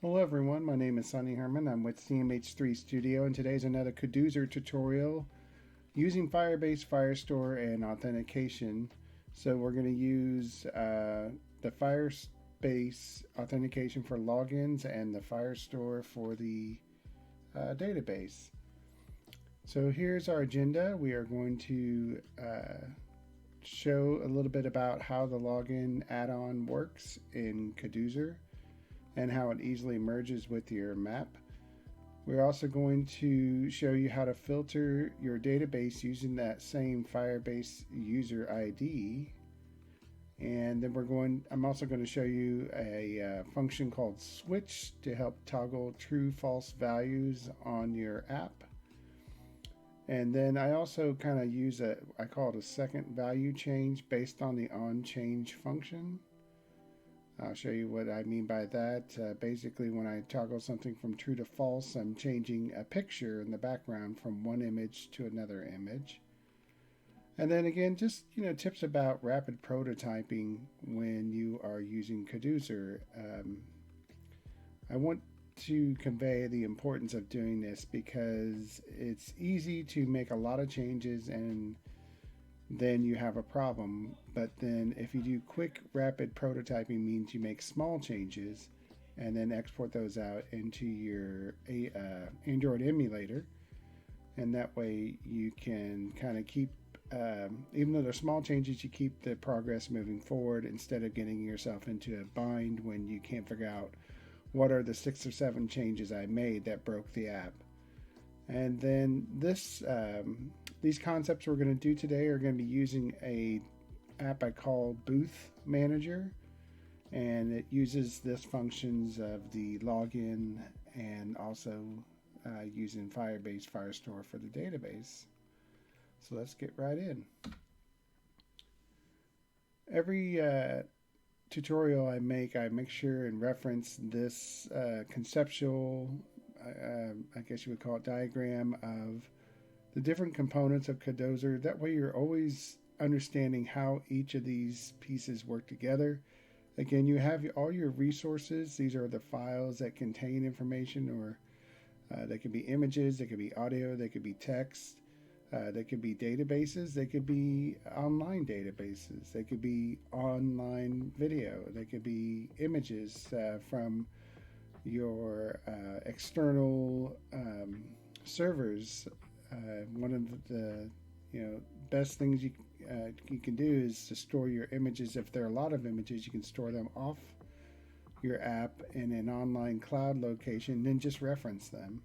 Hello everyone, my name is Sonny Herman. I'm with cmh3studio and today's another Codoozer tutorial using Firebase Firestore and Authentication. So we're going to use the Firebase Authentication for logins and the Firestore for the database. So here's our agenda. We are going to show a little bit about how the Login Addon works in Codoozer and how it easily merges with your map. We're also going to show you how to filter your database using that same Firebase user ID. And then I'm also going to show you a function called switch to help toggle true false values on your app. And then I also kind of use I call it a second value change based on the onChange function. I'll show you what I mean by that. Basically, when I toggle something from true to false, I'm changing a picture in the background from one image to another image. And then again, just tips about rapid prototyping when you are using Codoozer. I want to convey the importance of doing this because it's easy to make a lot of changes and then you have a problem. But then if you do quick rapid prototyping, means you make small changes and then export those out into your Android emulator, and that way you can kind of keep even though they're small changes, you keep the progress moving forward instead of getting yourself into a bind when you can't figure out what are the 6 or 7 changes I made that broke the app. And then these concepts we're going to do today are going to be using a app I call Booth Manager, and it uses this functions of the login and also using Firebase Firestore for the database. So let's get right in. Every tutorial I make sure and reference this conceptual, I guess you would call it, diagram of the different components of Codoozer. That way you're always understanding how each of these pieces work together. Again, you have all your resources. These are the files that contain information, or they could be images, they could be audio, they could be text, they could be databases, they could be online databases, they could be online video, they could be images from your external servers. One of the best things you can do is to store your images. If there are a lot of images, you can store them off your app in an online cloud location, then just reference them.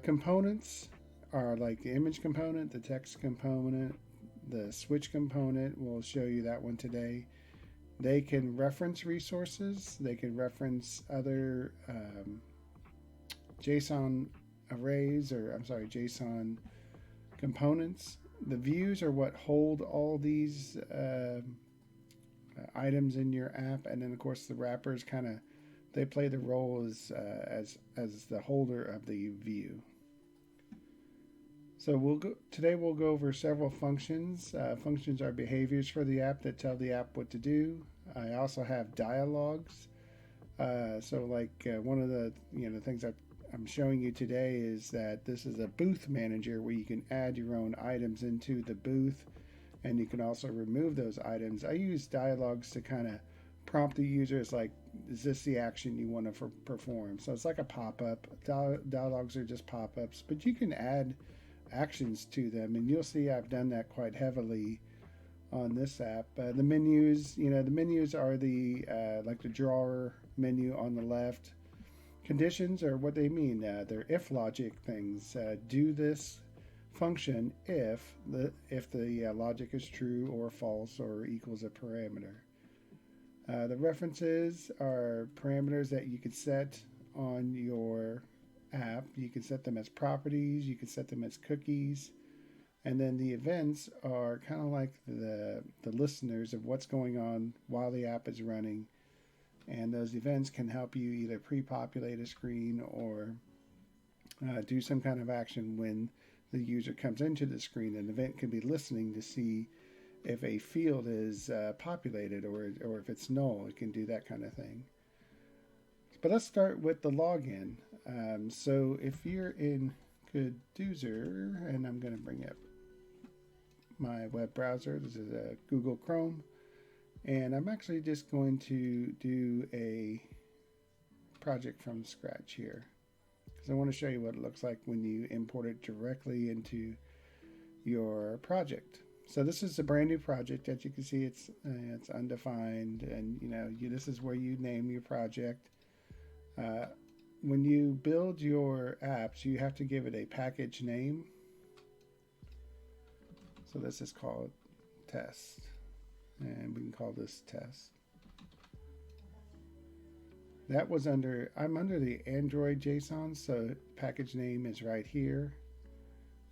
Components are like the image component, the text component, the switch component. We'll show you that one today. They can reference resources. They can reference other JSON arrays, or JSON components. The views are what hold all these items in your app, and then of course the wrappers they play the role as the holder of the view. So today we'll go over several functions. Functions are behaviors for the app that tell the app what to do. I also have dialogues. So one of the things that I'm showing you today is that this is a booth manager where you can add your own items into the booth, and you can also remove those items. I use dialogues to kind of prompt the users, like, is this the action you want to perform? So it's like a pop-up. Dialogues are just pop-ups, but you can add actions to them, and you'll see I've done that quite heavily on this app. The menus, the menus are the like the drawer menu on the left. Conditions are what they mean. They're if logic things. Do this function if the logic is true or false or equals a parameter. The references are parameters that you can set on your app. You can set them as properties, you can set them as cookies, and then the events are kind of like the listeners of what's going on while the app is running, and those events can help you either pre-populate a screen or do some kind of action when the user comes into the screen. An event can be listening to see if a field is populated or if it's null. It can do that kind of thing. But let's start with the login. So if you're in Codoozer, and I'm going to bring up my web browser. This is a Google Chrome. And I'm actually just going to do a project from scratch here, because I want to show you what it looks like when you import it directly into your project. So this is a brand new project. As you can see, it's undefined, and this is where you name your project. When you build your apps, you have to give it a package name. So let's just call it test, and we can call this test. That was I'm under the Android JSON, so package name is right here.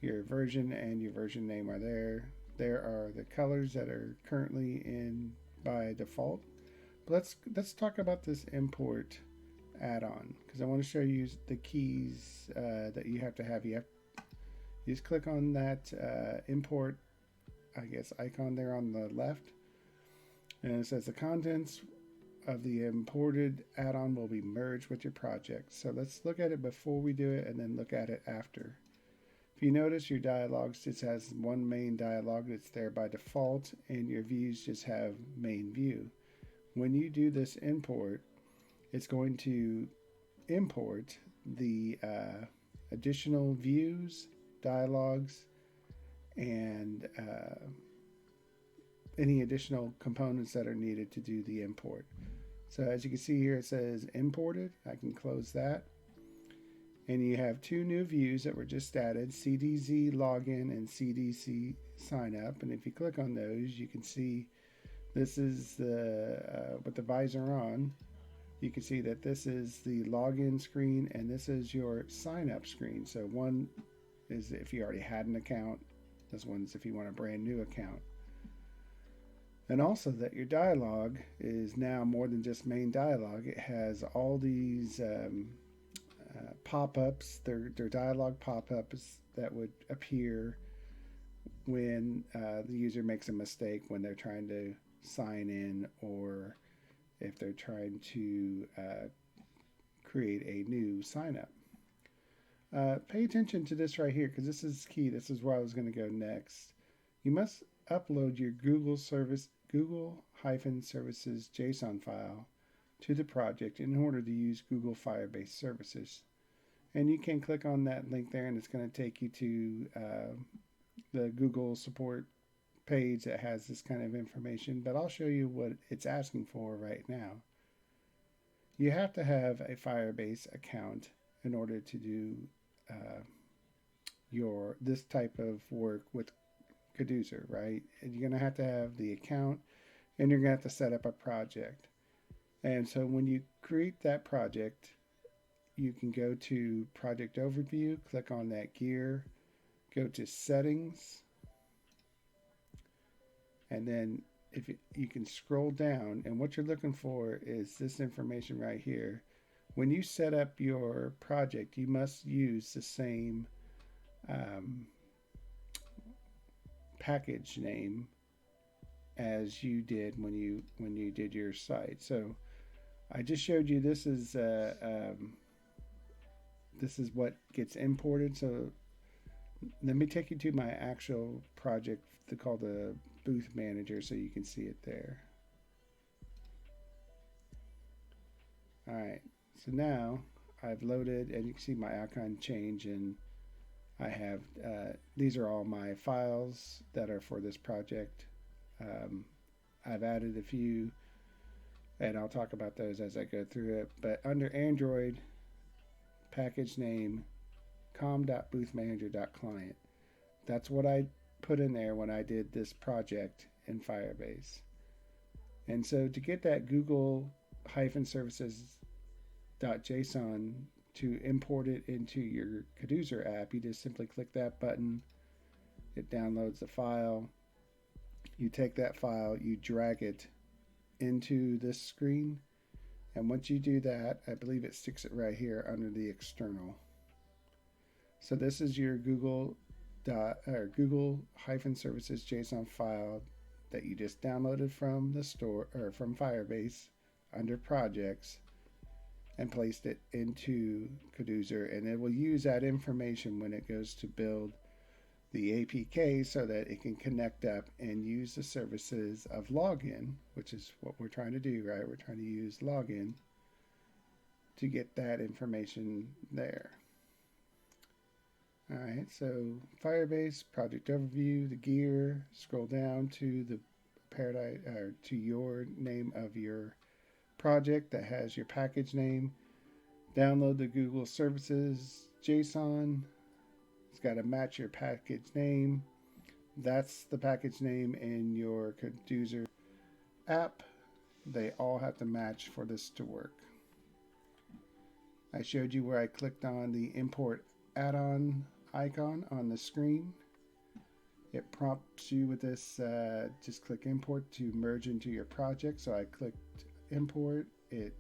Your version and your version name are there. There are the colors that are currently in by default. But let's talk about this import add-on, because I want to show you the keys that you have to have. You just click on that import, I guess, icon there on the left, and it says the contents of the imported add-on will be merged with your project. So let's look at it before we do it and then look at it after. If you notice, your dialogues just has one main dialogue that's there by default, and your views just have main view. When you do this import, it's going to import the additional views, dialogues, and any additional components that are needed to do the import. So as you can see here, it says imported. I can close that. And you have two new views that were just added, CDZ login and CDC sign up. And if you click on those, you can see this is the with the visor on. You can see that this is the login screen and this is your sign up screen. So one is if you already had an account. This one's if you want a brand new account. And also that your dialogue is now more than just main dialogue. It has all these pop-ups. They're dialogue pop-ups that would appear when the user makes a mistake when they're trying to sign in, or if they're trying to create a new sign-up. Pay attention to this right here, because this is key. This is where I was going to go next. You must upload your Google-Services JSON file to the project in order to use Google Firebase services. And you can click on that link there, and it's going to take you to the Google support page that has this kind of information. But I'll show you what it's asking for right now. You have to have a Firebase account in order to do this type of work with Codoozer, right? And you're going to have the account, and you're going to have to set up a project. And so when you create that project, you can go to Project Overview, click on that gear, go to Settings, and then if you can scroll down, and what you're looking for is this information right here. When you set up your project, you must use the same package name as you did when you did your site. So I just showed you this is what gets imported. So let me take you to my actual project called the Booth Manager, so you can see it there. All right, so now I've loaded, and you can see my icon change, and I have these are all my files that are for this project. I've added a few, and I'll talk about those as I go through it. But under Android, package name com.boothmanager.client. That's what I put in there when I did this project in Firebase. And so to get that Google-services.json to import it into your Codoozer app, you just simply click that button. It downloads the file. You take that file, you drag it into this screen, and once you do that, I believe it sticks it right here under the external. So this is your Google-services JSON file that you just downloaded from the store or from Firebase under projects. and placed it into Codoozer, and it will use that information when it goes to build the APK so that it can connect up and use the services of Login, which is what we're trying to do, right? We're trying to use Login to get that information there. All right, so Firebase, project overview, the gear, scroll down to the paradise, or to your name of your project that has your package name. Download the Google Services JSON. It's got to match your package name. That's the package name in your Codoozer app. They all have to match for this to work. I showed you where I clicked on the import add-on icon on the screen. It prompts you with this, just click import to merge into your project. So I clicked import. It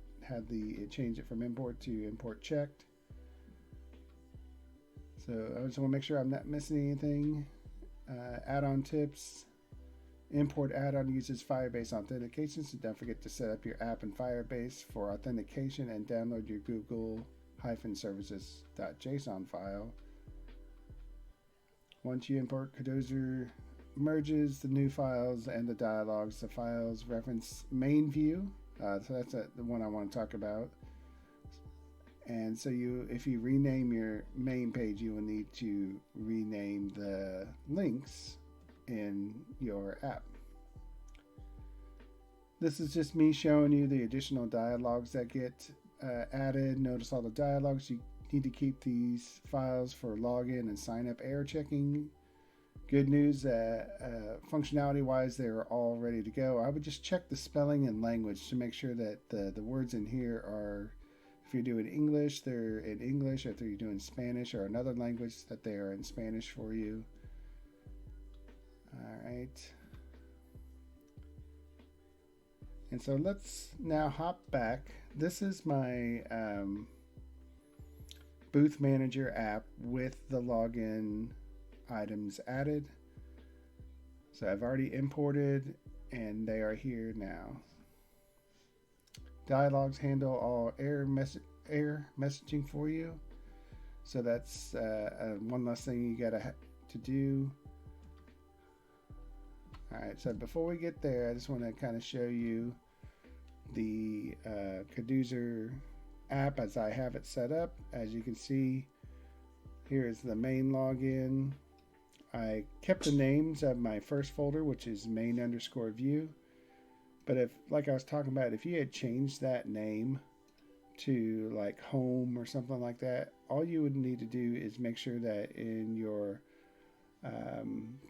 changed it from import to import checked. So I just want to make sure I'm not missing anything. Add-on tips. Import add-on uses Firebase Authentication, so don't forget to set up your app in Firebase for authentication and download your Google-services.json file. Once you import, Codoozer merges the new files and the dialogues. The files reference main view, so that's the one I want to talk about. And so if you rename your main page, you will need to rename the links in your app. This is just me showing you the additional dialogues that get added. Notice all the dialogues. You need to keep these files for login and sign up error checking. Good news, functionality wise, they're all ready to go. I would just check the spelling and language to make sure that the words in here are, if you're doing English, they're in English. If you're doing Spanish or another language, that they are in Spanish for you. All right. And so let's now hop back. This is my Booth Manager app with the login items added. So I've already imported and they are here now. Dialogues handle all error messaging for you. So that's one less thing you gotta to do. Alright, so before we get there, I just want to kind of show you the Codoozer app as I have it set up. As you can see, here is the main login. I kept the names of my first folder, which is main_view. But if, like I was talking about, if you had changed that name to like home or something like that, all you would need to do is make sure that in your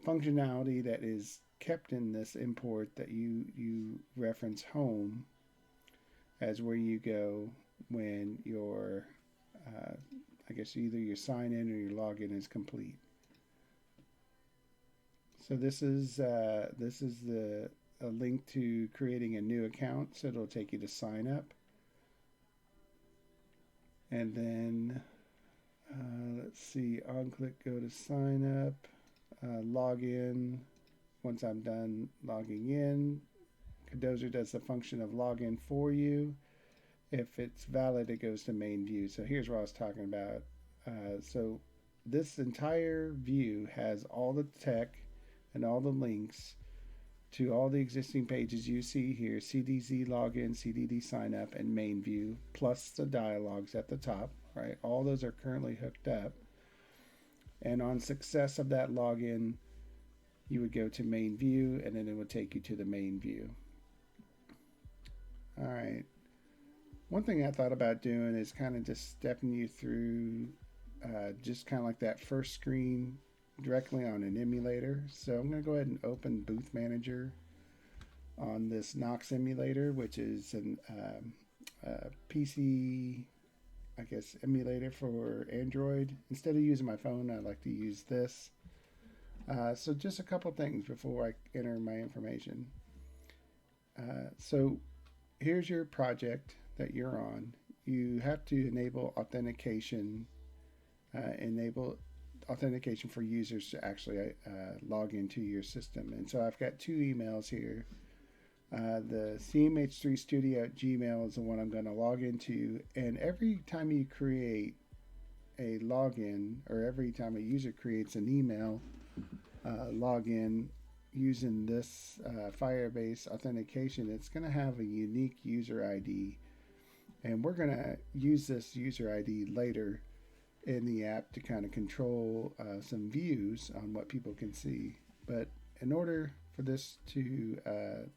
functionality that is kept in this import that you reference home as where you go when your I guess either your sign in or your login is complete. So this is a link to creating a new account, so it'll take you to sign up, and then let's see, on click go to sign up, log in. Once I'm done logging in, Codoozer does the function of login for you. If it's valid, it goes to main view. So here's what I was talking about. So this entire view has all the tech and all the links to all the existing pages you see here: CDZ login, CDD sign up, and main view, plus the dialogues at the top, right? All those are currently hooked up. And on success of that login, you would go to main view, and then it would take you to the main view. All right. One thing I thought about doing is kind of just stepping you through just kind of like that first screen directly on an emulator. So I'm going to go ahead and open Booth Manager on this Knox emulator, which is an PC, I guess, emulator for Android. Instead of using my phone, I like to use this. So just a couple things before I enter my information. So here's your project that you're on. You have to enable authentication for users to actually log into your system. And so I've got two emails here. The cmh3studio at Gmail is the one I'm going to log into, and every time you create a login, or every time a user creates an email login using this Firebase Authentication, it's going to have a unique user ID, and we're going to use this user ID later in the app to kind of control some views on what people can see. But in order for this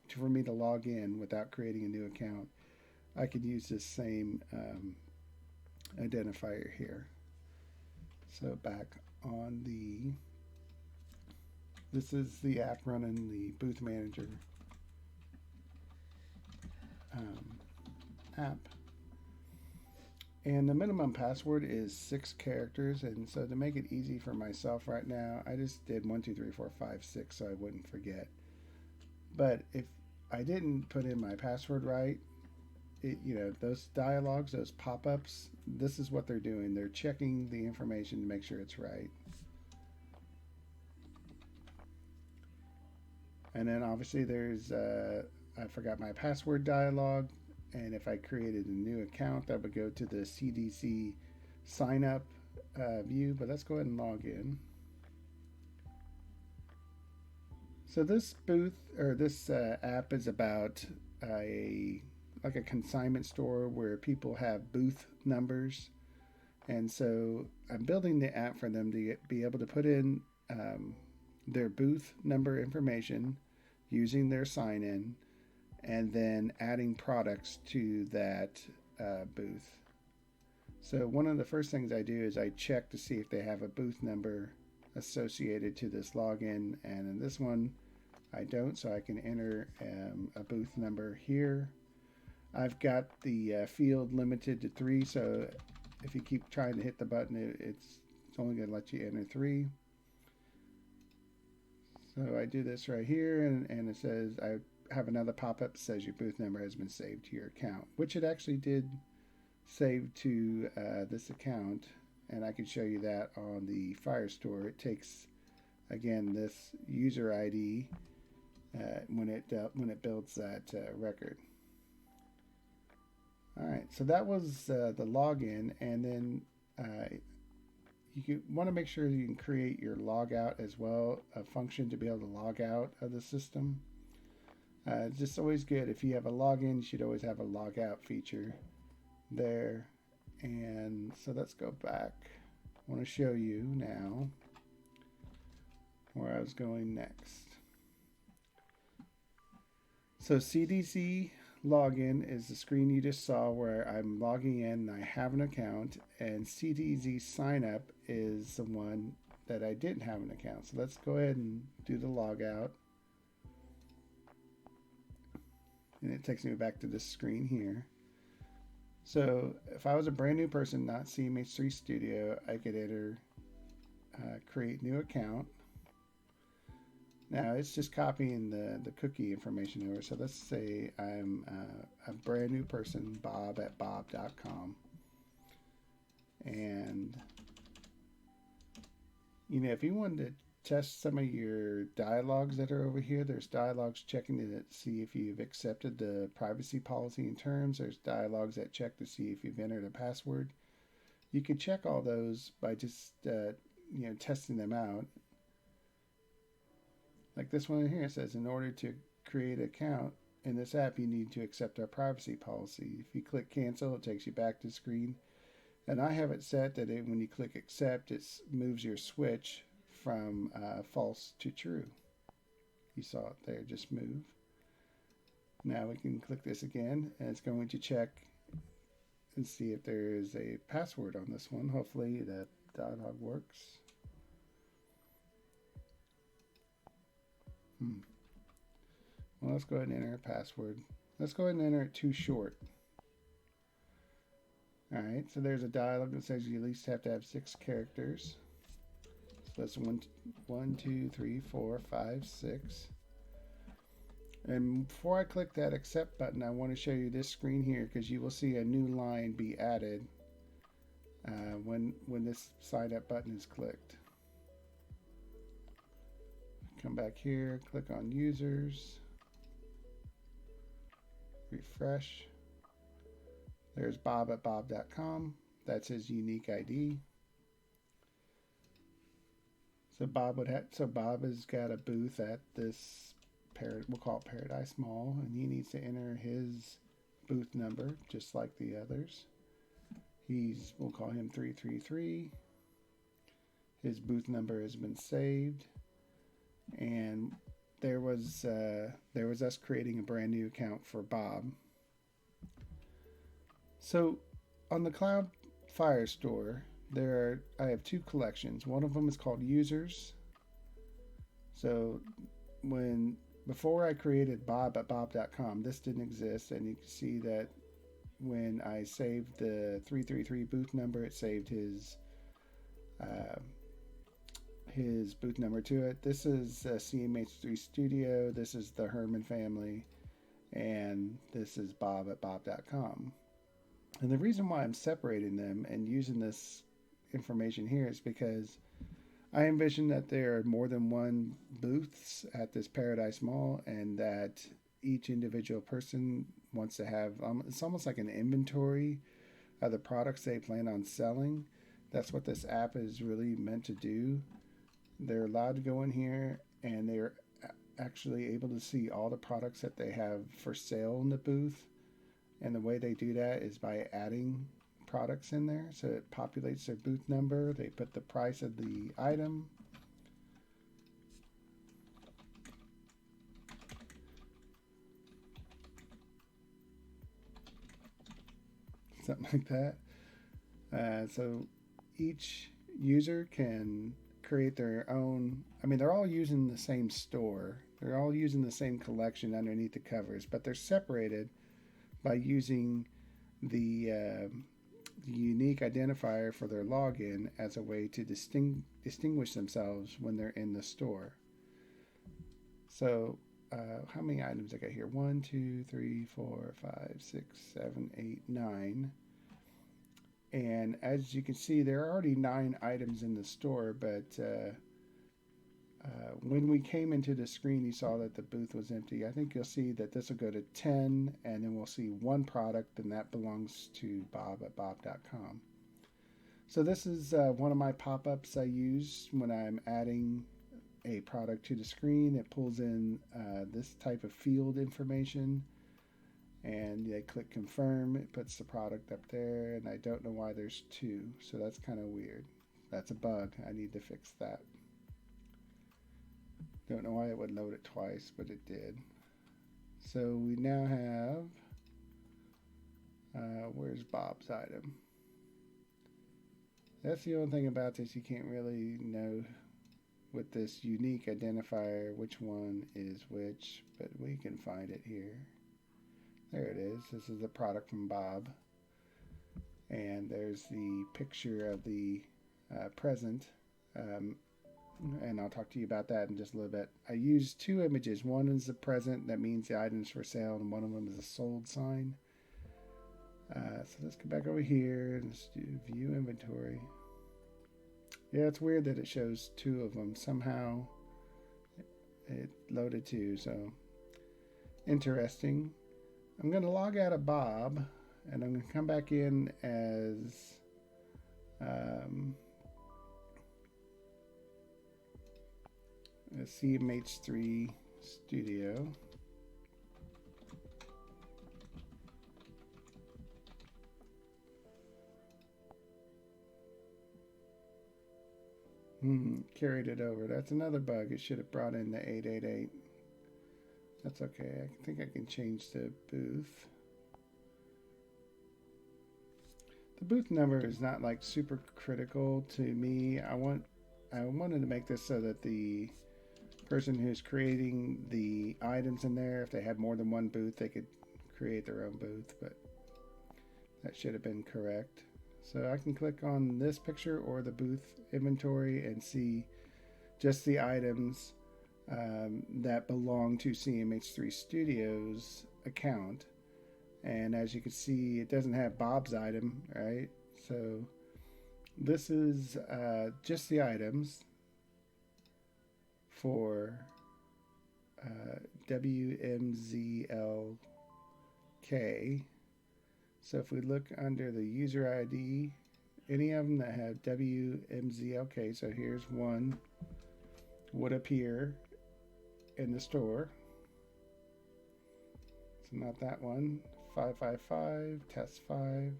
for me to log in without creating a new account, I could use this same identifier here. So back on this is the app running the Booth Manager app. And the minimum password is 6 characters, and so to make it easy for myself right now, I just did 1, 2, 3, 4, 5, 6 so I wouldn't forget. But if I didn't put in my password right, those dialogues, those pop-ups, this is what they're doing. They're checking the information to make sure it's right. And then obviously there's I forgot my password dialog. And if I created a new account, that would go to the CDC sign up view. But let's go ahead and log in. So this app is about like a consignment store where people have booth numbers, and so I'm building the app for them to be able to put in their booth number information using their sign in, and then adding products to that booth. So one of the first things I do is I check to see if they have a booth number associated to this login, and in this one I don't, so I can enter a booth number here. I've got the field limited to 3, so if you keep trying to hit the button, it's only going to let you enter 3. So I do this right here, and it says I have another pop-up that says your booth number has been saved to your account, which it actually did save to this account, and I can show you that on the Firestore. It takes, again, this user ID when it builds that record. All right, so that was the login, and then you want to make sure you can create your logout as well, a function to be able to log out of the system. It's just always good. If you have a login, you should always have a logout feature there. And so let's go back. I want to show you now where I was going next. So CDC login is the screen you just saw where I'm logging in and I have an account, and CDC sign up is the one that I didn't have an account. So let's go ahead and do the logout. And it takes me back to this screen here. So if I was a brand new person, not cmh3studio, I could enter create new account. Now it's just copying the cookie information over. So let's say I'm a brand new person, Bob at bob.com. And if you wanted to test some of your dialogues that are over here, there's dialogues checking to see if you've accepted the privacy policy and terms. There's dialogues that check to see if you've entered a password. You can check all those by just testing them out. Like this one here, it says, in order to create an account in this app, you need to accept our privacy policy. If you click cancel, it takes you back to the screen. And I have it set that when you click accept, it moves your switch from false to true. You saw it there, just move. Now we can click this again, and it's going to check and see if there is a password on this one. Hopefully that dialog works. Well, let's go ahead and enter a password. Let's go ahead and enter it too short. Alright, so there's a dialog that says you at least have to have 6 characters. So that's 1, 2, 3, 4, 5, 6. And before I click that accept button, I want to show you this screen here, because you will see a new line be added when this sign up button is clicked. Come back here, click on users. refresh. There's Bob at bob.com. That's his unique ID. So Bob has got a booth at this we'll call it Paradise Mall, and he needs to enter his booth number just like the others. We'll call him 333. His booth number has been saved, and there was us creating a brand new account for Bob. So on the Cloud Firestore, I have two collections. One of them is called users. So before I created Bob at bob.com, this didn't exist, and you can see that when I saved the 333 booth number, it saved his booth number to it. This is cmh3studio. This is the Herman family, and this is Bob at bob.com. And the reason why I'm separating them and using this information here is because I envision that there are more than one booths at this Paradise Mall, and that each individual person wants to have, it's almost like an inventory of the products they plan on selling. That's what this app is really meant to do. They're allowed to go in here, and they're actually able to see all the products that they have for sale in the booth. And the way they do that is by adding products in there. So it populates their booth number. They put the price of the item. Something like that. So each user can create their own. I mean, they're all using the same store. They're all using the same collection underneath the covers, but they're separated by using the unique identifier for their login as a way to distinguish themselves when they're in the store. So how many items I got here? 1, 2, 3, 4, 5, 6, 7, 8, 9. And as you can see, there are already 9 items in the store, but when we came into the screen, you saw that the booth was empty. I think you'll see that this will go to 10, and then we'll see one product, and that belongs to Bob at bob.com. So this is one of my pop-ups I use when I'm adding a product to the screen. It pulls in this type of field information, and I click confirm. It puts the product up there, and I don't know why there's 2, so that's kind of weird. That's a bug. I need to fix that. Don't know why it would load it twice, but it did. So we now have, where's Bob's item? That's the only thing about this, you can't really know with this unique identifier which one is which, but we can find it here. There it is. This is the product from Bob. And there's the picture of the present. And I'll talk to you about that in just a little bit. I used 2 images. One is the present, that means the item's for sale, and one of them is a sold sign. So let's go back over here and let's do view inventory. Yeah, it's weird that it shows 2 of them. Somehow it loaded 2, so interesting. I'm going to log out of Bob, and I'm going to come back in as cmh3studio. Carried it over. That's another bug. It should have brought in the 888. That's okay. I think I can change the booth. The booth number is not like super critical to me. I wanted to make this so that the person who's creating the items in there, if they had more than one booth, they could create their own booth, but that should have been correct. So I can click on this picture or the booth inventory and see just the items that belong to cmh3studio's account. And as you can see, it doesn't have Bob's item, right? So this is just the items for WMZL K. So if we look under the user ID, any of them that have WMZLK, so here's one, would appear in the store. So not that one. 555, test 5.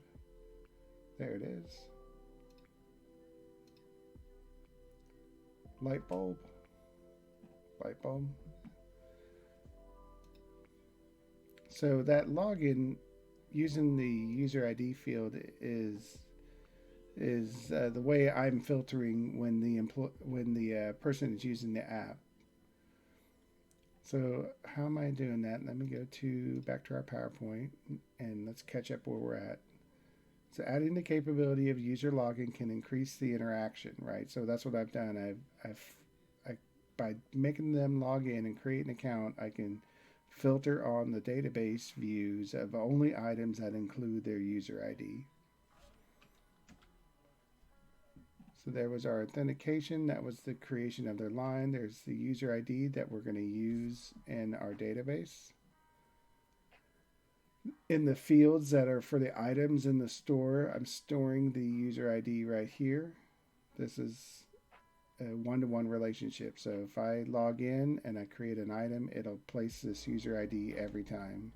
There it is. Light bulb. Light bulb. So that login using the user ID field is the way I'm filtering when the person is using the app. So how am I doing that? Let me go back to our PowerPoint and let's catch up where we're at. So adding the capability of user login can increase the interaction, right? So that's what I've done. By making them log in and create an account, I can filter on the database views of only items that include their user ID. So there was our authentication. That was the creation of their line. There's the user ID that we're going to use in our database. In the fields that are for the items in the store, I'm storing the user ID right here. This is a one-to-one relationship. So if I log in and I create an item, it'll place this user ID every time.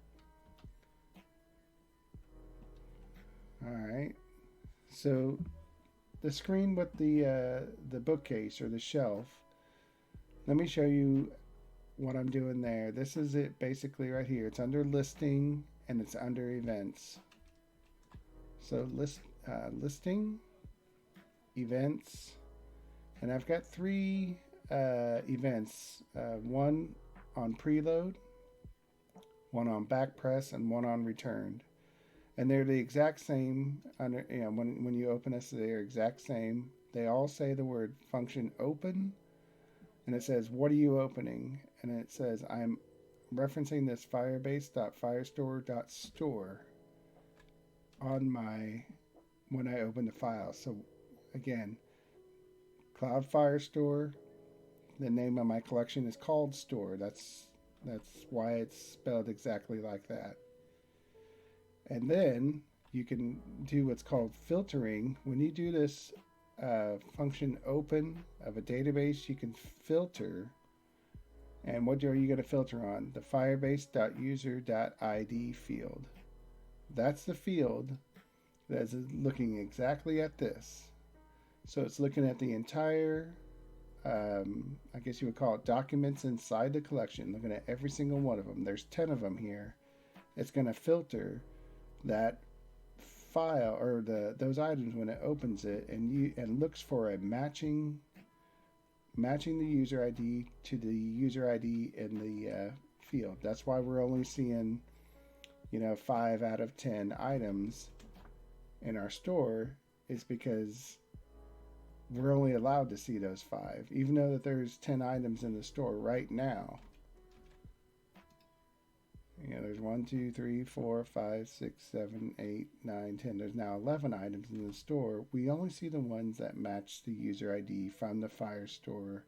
All right. So the screen with the bookcase or the shelf, let me show you what I'm doing there. This is it basically right here. It's under listing and it's under events. So listing, events, and I've got 3 events, one on preload, one on backpress, and one on returned. And they're the exact same. When you open this, they're exact same. They all say the word function open, and it says, what are you opening? And it says, I'm referencing this firebase.firestore.store on when I open the file. So again, Cloud Firestore, the name of my collection is called Store. That's why it's spelled exactly like that. And then you can do what's called filtering. When you do this function open of a database, you can filter. And what are you going to filter on? The firebase.user.id field. That's the field that's looking exactly at this. So it's looking at the entire, I guess you would call it documents inside the collection, looking at every single one of them. There's 10 of them here. It's going to filter that file or those items when it opens it and looks for a matching the user ID to the user ID in the field. That's why we're only seeing 5 out of 10 items in our store, is because we're only allowed to see those 5, even though that there's 10 items in the store right now. There's 1, 2, 3, 4, 5, 6, 7, 8, 9, 10. There's now 11 items in the store. We only see the ones that match the user ID from the Firestore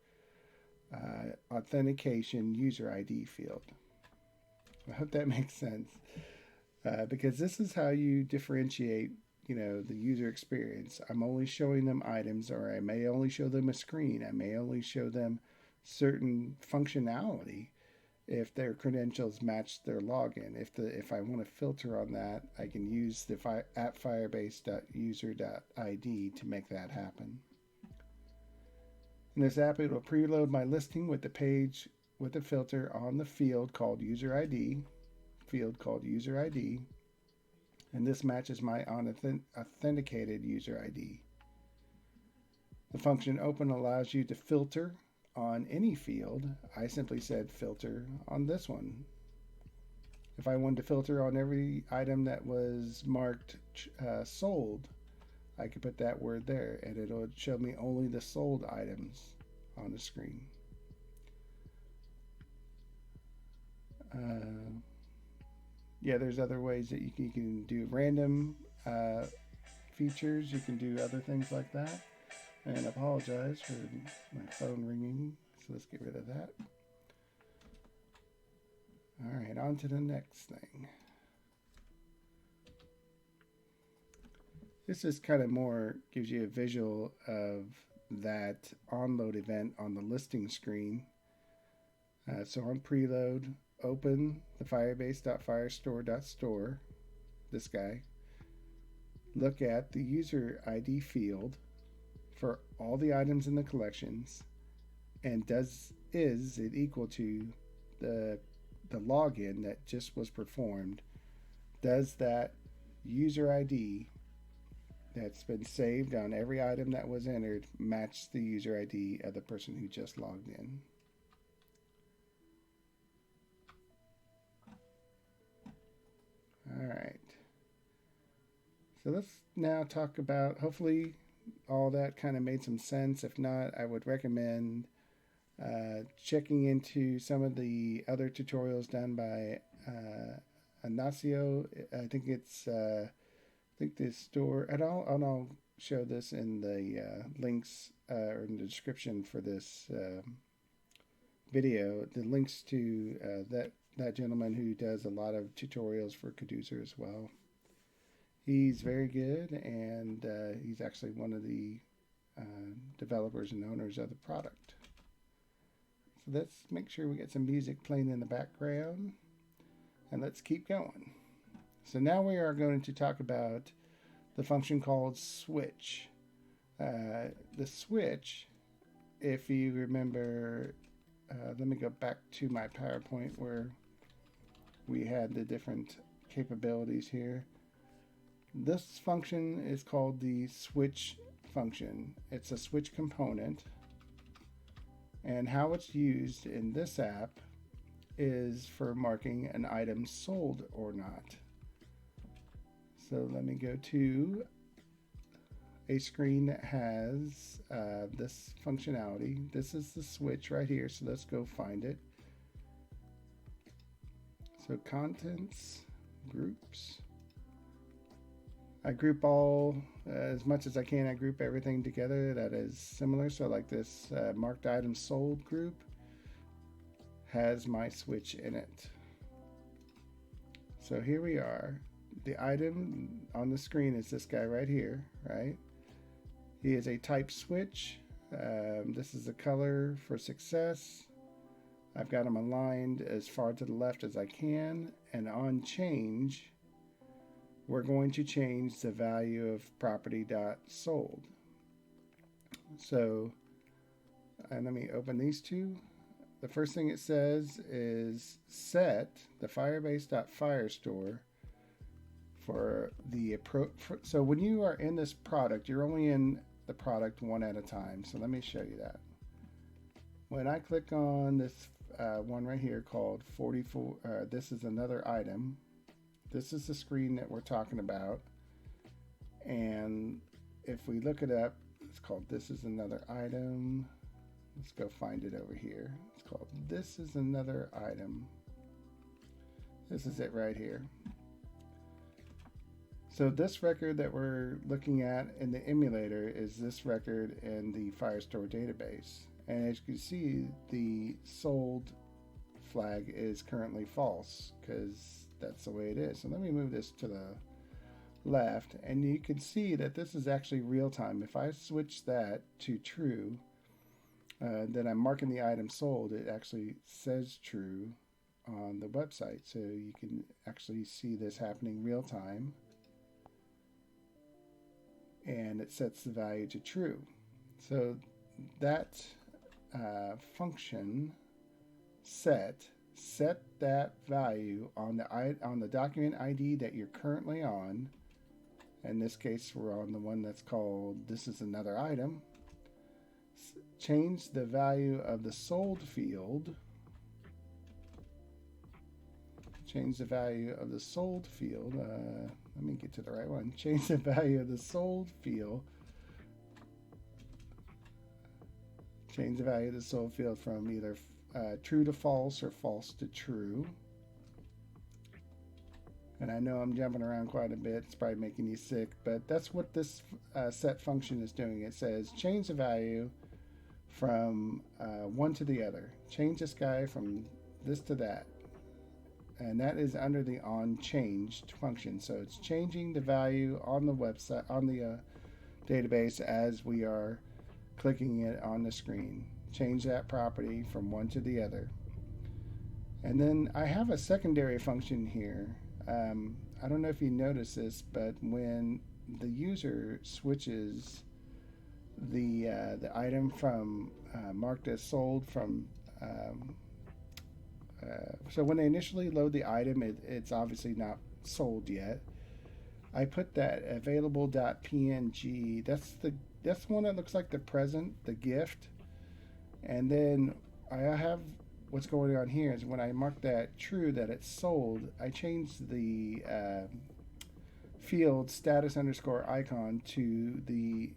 Authentication user ID field. I hope that makes sense, because this is how you differentiate the user experience. I'm only showing them items, or I may only show them a screen. I may only show them certain functionality if their credentials match their login. If I want to filter on that, I can use the at firebase.user.id to make that happen. In this app, it will preload my listing with the page with a filter on the field called user ID, and this matches my authenticated user ID. The function open allows you to filter on any field. I simply said filter on this one. If I wanted to filter on every item that was marked sold, I could put that word there and it'll show me only the sold items on the screen. There's other ways that you can do random features. You can do other things like that. And I apologize for my phone ringing, so let's get rid of that. All right, on to the next thing. This is kind of more, gives you a visual of that onload event on the listing screen. So on preload, open the firebase.firestore.store, this guy. Look at the user ID field for all the items in the collections, and is it equal to the login that just was performed? Does that user ID that's been saved on every item that was entered match the user ID of the person who just logged in? All right. So let's now talk about, hopefully all that kind of made some sense. If not, I would recommend checking into some of the other tutorials done by Ignacio. I think it's the store, and I'll show this in the links or in the description for this video. The links to that gentleman who does a lot of tutorials for Codoozer as well. He's very good, and he's actually one of the developers and owners of the product. So let's make sure we get some music playing in the background, and let's keep going. So now we are going to talk about the function called switch. The switch, if you remember, let me go back to my PowerPoint where we had the different capabilities here. This function is called the switch function. It's a switch component, and how it's used in this app is for marking an item sold or not. So let me go to a screen that has this functionality. This is the switch right here, so let's go find it. So contents, groups. I group all, as much as I can, I group everything together that is similar. So like this marked items sold group has my switch in it. So here we are. The item on the screen is this guy right here, right? He is a type switch. This is the color for success. I've got them aligned as far to the left as I can, and on change, we're going to change the value of property.sold. So, and let me open these two. The first thing it says is set the Firebase.Firestore for the so when you are in this product, you're only in the product one at a time. So let me show you that. When I click on this one right here called 44, this is another item. This is the screen that we're talking about, and if we look it up, it's called This Is Another Item. Let's go find it over here. It's called This Is Another Item. This is it right here. So this record that we're looking at in the emulator is this record in the Firestore database, and as you can see, the sold flag is currently false because that's the way it is. So let me move this to the left, and you can see that this is actually real time. If I switch that to true, then I'm marking the item sold. It actually says true on the website. So you can actually see this happening real time, and it sets the value to true. So that function set that value on the document ID that you're currently on. In this case, we're on the one that's called This Is Another Item. Change the value of the sold field. Change the value of the sold field. Let me get to the right one. Change the value of the sold field. Change the value of the sold field from either true to false or false to true. And I know I'm jumping around quite a bit. It's probably making you sick, but that's what this set function is doing. It says change the value from one to the other. Change this guy from this to that. and that is under the onChanged function. So it's changing the value on the website, on the database, as we are clicking it on the screen. Change that property from one to the other. And then I have a secondary function here. I don't know if you notice this, but when the user switches the item from marked as sold from so when they initially load the item, it's obviously not sold yet. I put that available.png. That's the one that looks like the present, the gift. And then I have what's going on here is when I mark that true, that it's sold, I changed the field status underscore icon to the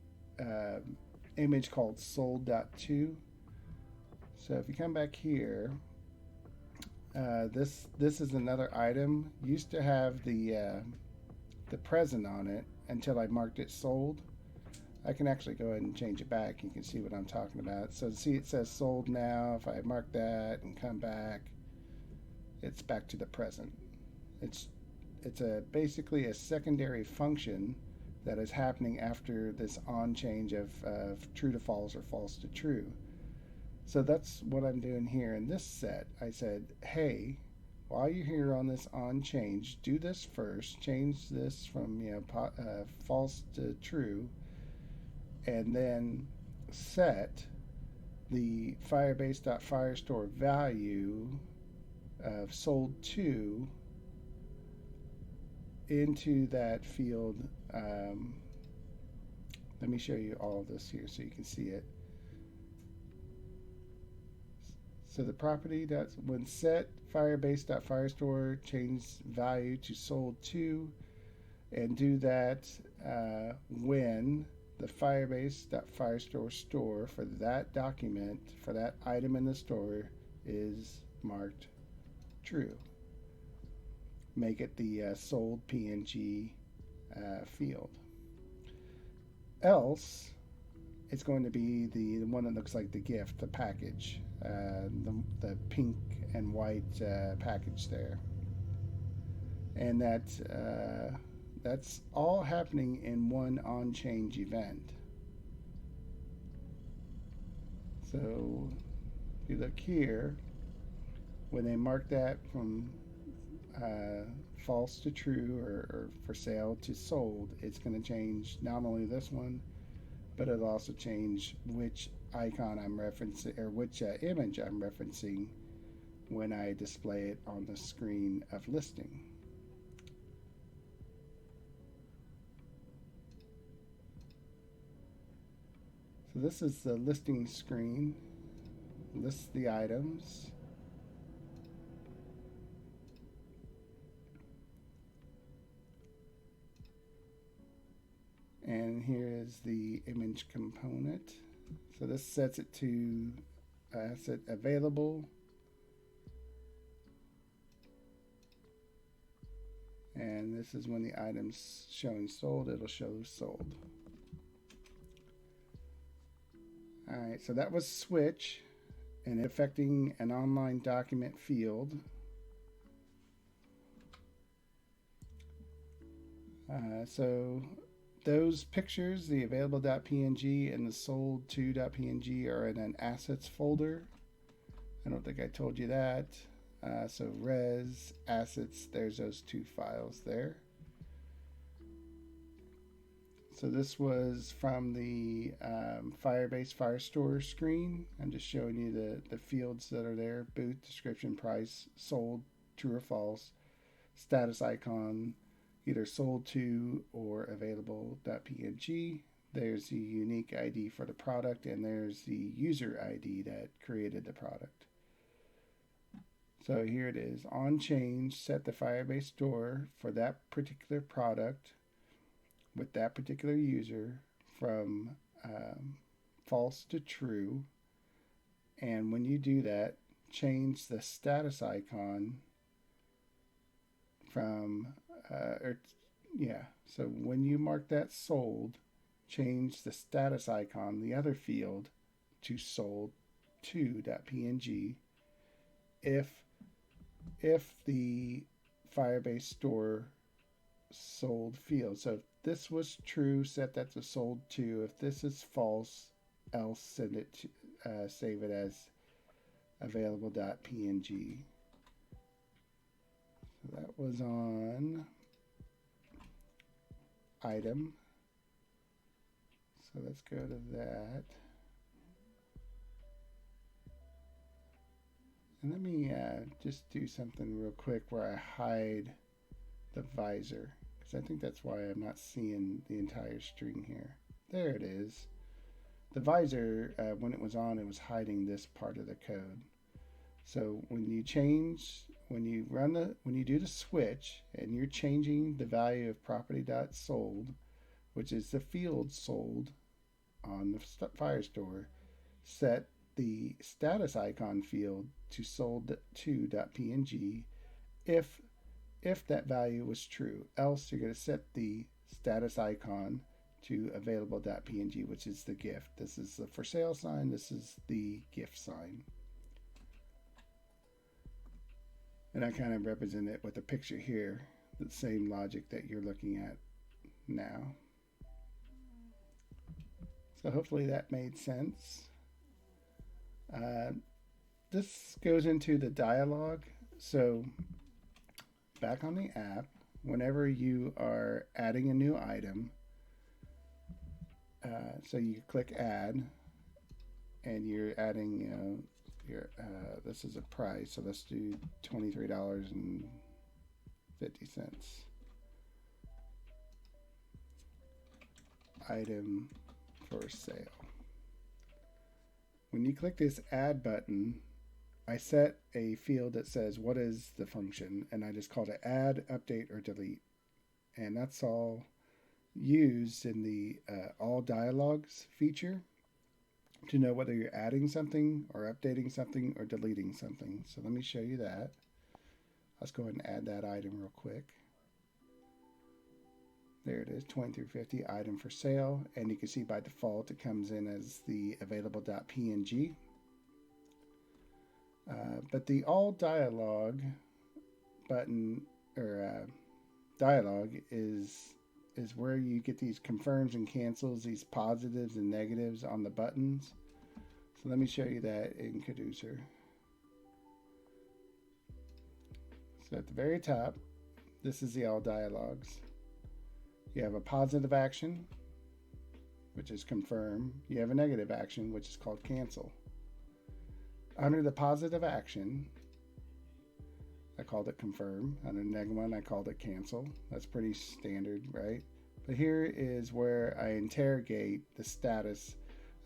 image called sold.to. So if you come back here, this is another item. Used to have the present on it until I marked it sold. I can actually go ahead and change it back. You can see what I'm talking about. So see, it says sold now. If I mark that and come back, it's back to the present. It's basically a secondary function that is happening after this on change of true to false or false to true. So that's what I'm doing here in this set. I said, hey, while you're here on this on change, do this first. Change this from false to true, and then set the Firebase.Firestore value of sold to into that field. Let me show you all of this here so you can see it. So the property that's when set Firebase.Firestore, change value to sold to, and do that when the Firebase.Firestore store for that document, for that item in the store, is marked true. Make it the sold PNG field. Else, it's going to be the one that looks like the gift, the package, the pink and white package there. And that's all happening in one on-change event. So if you look here, when they mark that from false to true or for sale to sold, it's going to change not only this one, but it'll also change which icon I'm referencing, or which image I'm referencing when I display it on the screen of listing. So this is the listing screen. Lists the items. And here is the image component. So this sets it to asset available. And this is when the item's showing sold, it'll show sold. All right, so that was switch and affecting an online document field. So those pictures, the available.png and the sold2.png, are in an assets folder. I don't think I told you that. So res, assets, there's those two files there. So this was from the Firebase Firestore screen. I'm just showing you the fields that are there: booth, description, price, sold, true or false, status icon, either sold to or available.png. There's the unique ID for the product, and there's the user ID that created the product. So here it is. On change, set the Firebase store for that particular product with that particular user from false to true. And when you do that, change the status icon from so when you mark that sold, change the status icon, the other field, to sold2.png if if the Firebase store sold field. So if this was true, set that to sold to. If this is false, else send it to, save it as available.png. So that was on item. So let's go to that. And let me just do something real quick where I hide the visor, because I think that's why I'm not seeing the entire string here. There it is. The visor, when it was on, it was hiding this part of the code. So when you do the switch and you're changing the value of property.sold, which is the field sold on the Firestore, set the status icon field to sold2.png if that value was true. Else you're going to set the status icon to available.png, which is the gift. This is the for sale sign. This is the gift sign. And I kind of represent it with a picture here, the same logic that you're looking at now. So hopefully that made sense. This goes into the dialog. So back on the app, whenever you are adding a new item, so you click add, and you're adding, this is a price, so let's do $23.50. Item for sale. When you click this add button, I set a field that says what is the function, and I just called it add, update, or delete. And that's all used in the all dialogues feature to know whether you're adding something or updating something or deleting something. So let me show you that. Let's go ahead and add that item real quick. There it is, $23.50 item for sale, and you can see by default it comes in as the available.png. But the all dialog button, or dialog, is where you get these confirms and cancels, these positives and negatives on the buttons. So let me show you that in Codoozer. So at the very top, this is the all dialogues. You have a positive action, which is confirm. You have a negative action, which is called cancel. Under the positive action, I called it confirm. Under the negative one, I called it cancel. That's pretty standard, right? But here is where I interrogate the status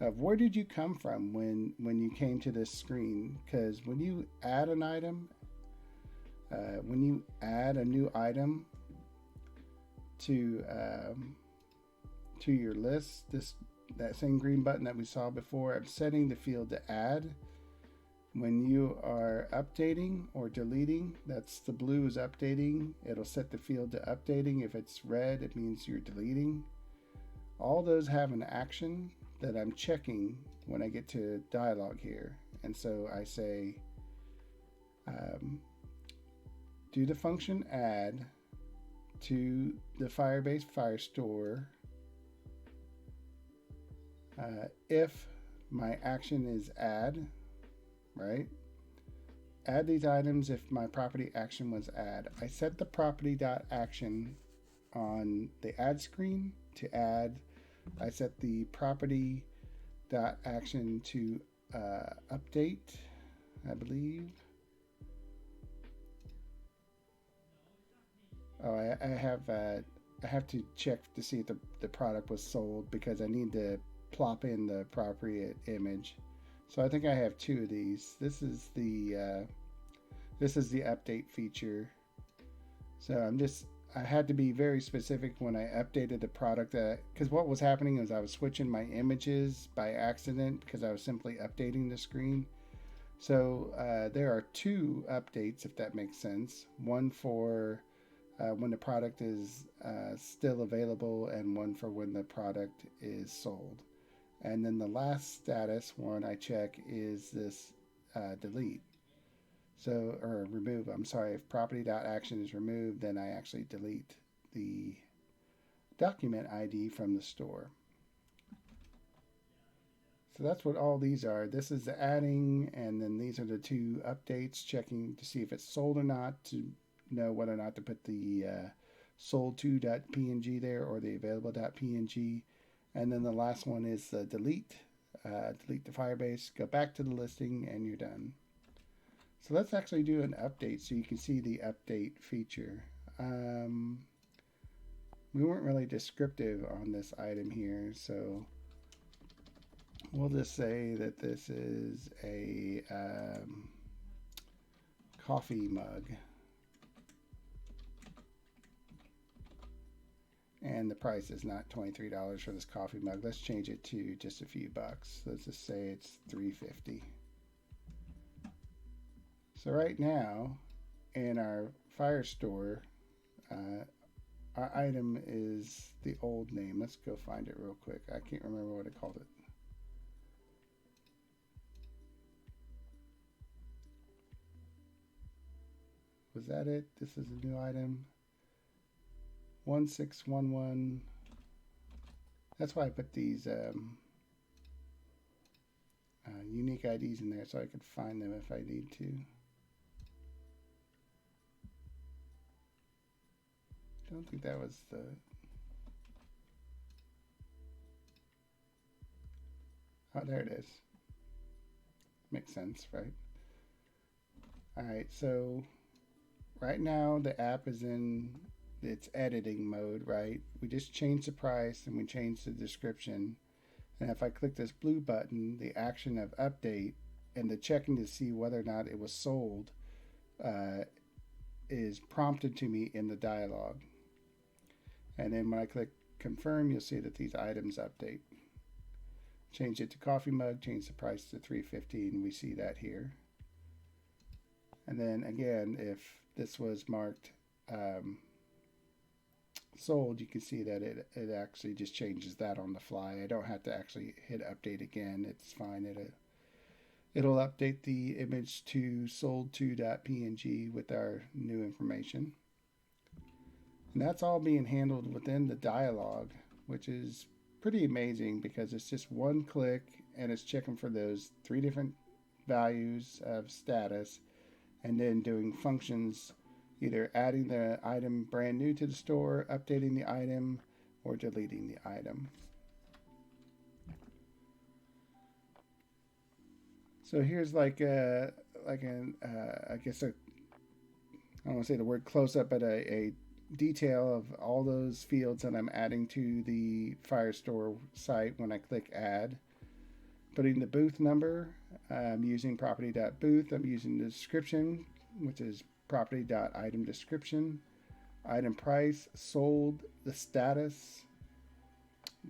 of where did you come from when you came to this screen. Because when you add an item, when you add a new item to your list, that same green button that we saw before, I'm setting the field to add. When you are updating or deleting, that's the blue is updating. It'll set the field to updating. If it's red, it means you're deleting. All those have an action that I'm checking when I get to dialog here. And so I say, do the function add to the Firebase Firestore if my action is add, right? Add these items if my property action was add. I set the property.action on the add screen to add. I set the property.action to update, I believe. Oh, I have to check to see if the product was sold, because I need to plop in the appropriate image. So I think I have two of these. This is the update feature. So I had to be very specific when I updated the product, because what was happening is I was switching my images by accident because I was simply updating the screen. So there are two updates, if that makes sense. One for when the product is still available, and one for when the product is sold. And then the last status one I check is this delete. So, or remove, I'm sorry, if property.action is removed, then I actually delete the document ID from the store. So that's what all these are. This is the adding, and then these are the two updates, checking to see if it's sold or not, to know whether or not to put the sold to.png there or the available.png. And then the last one is the delete. Delete the Firebase, go back to the listing, and you're done. So let's actually do an update so you can see the update feature. We weren't really descriptive on this item here, so we'll just say that this is a coffee mug. And the price is not $23 for this coffee mug. Let's change it to just a few bucks. Let's just say it's $3.50. So right now, in our Firestore, our item is the old name. Let's go find it real quick. I can't remember what I called it. Was that it? This is a new item. 1611. That's why I put these unique IDs in there so I could find them if I need to. I don't think that was the... Oh, there it is. Makes sense, right? Alright, so right now the app is in its editing mode, right? We just changed the price and we changed the description. And if I click this blue button, the action of update and the checking to see whether or not it was sold is prompted to me in the dialog. And then when I click confirm, you'll see that these items update. Change it to coffee mug, change the price to $3.50, and we see that here. And then again, if this was marked sold, you can see that it actually just changes that on the fly. I don't have to actually hit update again. It's fine. It'll update the image to sold to.png with our new information. And that's all being handled within the dialog, which is pretty amazing because it's just one click and it's checking for those 3 different values of status and then doing functions, either adding the item brand new to the store, updating the item, or deleting the item. So here's I guess I don't want to say the word close up, but a detail of all those fields that I'm adding to the Firestore site when I click add. Putting the booth number, I'm using property.booth, I'm using the description, which is property.item description, item price, sold, the status,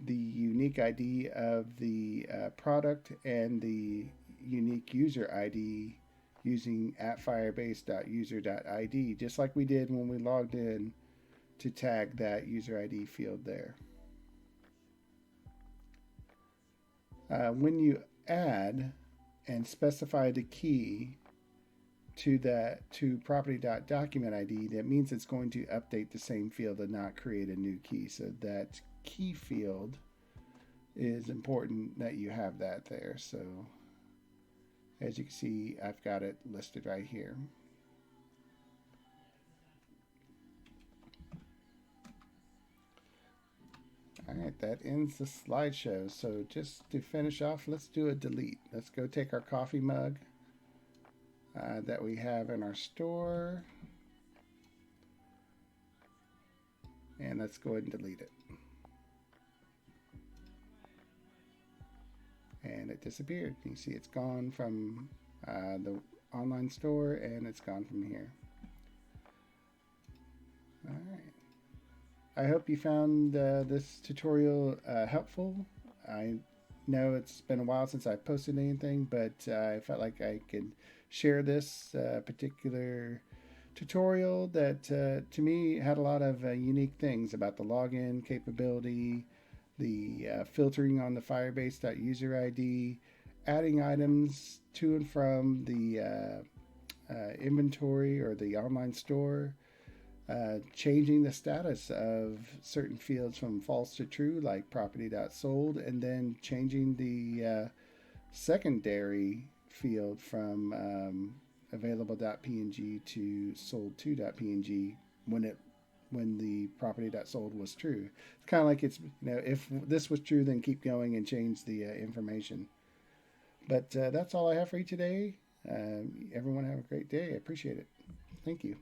the unique ID of the product, and the unique user ID using @firebase.user.id, just like we did when we logged in to tag that user ID field there. When you add and specify the key to property.document ID, that means it's going to update the same field and not create a new key. So that key field is important that you have that there. So as you can see, I've got it listed right here. Alright, that ends the slideshow. So just to finish off, let's do a delete. Let's go take our coffee mug that we have in our store, and let's go ahead and delete it. And it disappeared. You see it's gone from the online store, and it's gone from here. Alright. I hope you found this tutorial helpful. I know it's been a while since I posted anything, but I felt like I could share this particular tutorial that to me had a lot of unique things about the login capability, the filtering on the Firebase.user ID, adding items to and from the inventory or the online store, changing the status of certain fields from false to true, like property.sold, and then changing the secondary field from available.png to sold2.png when the property.sold was true. It's kind of like it's, if this was true, then keep going and change the information. But that's all I have for you today. Everyone have a great day. I appreciate it. Thank you.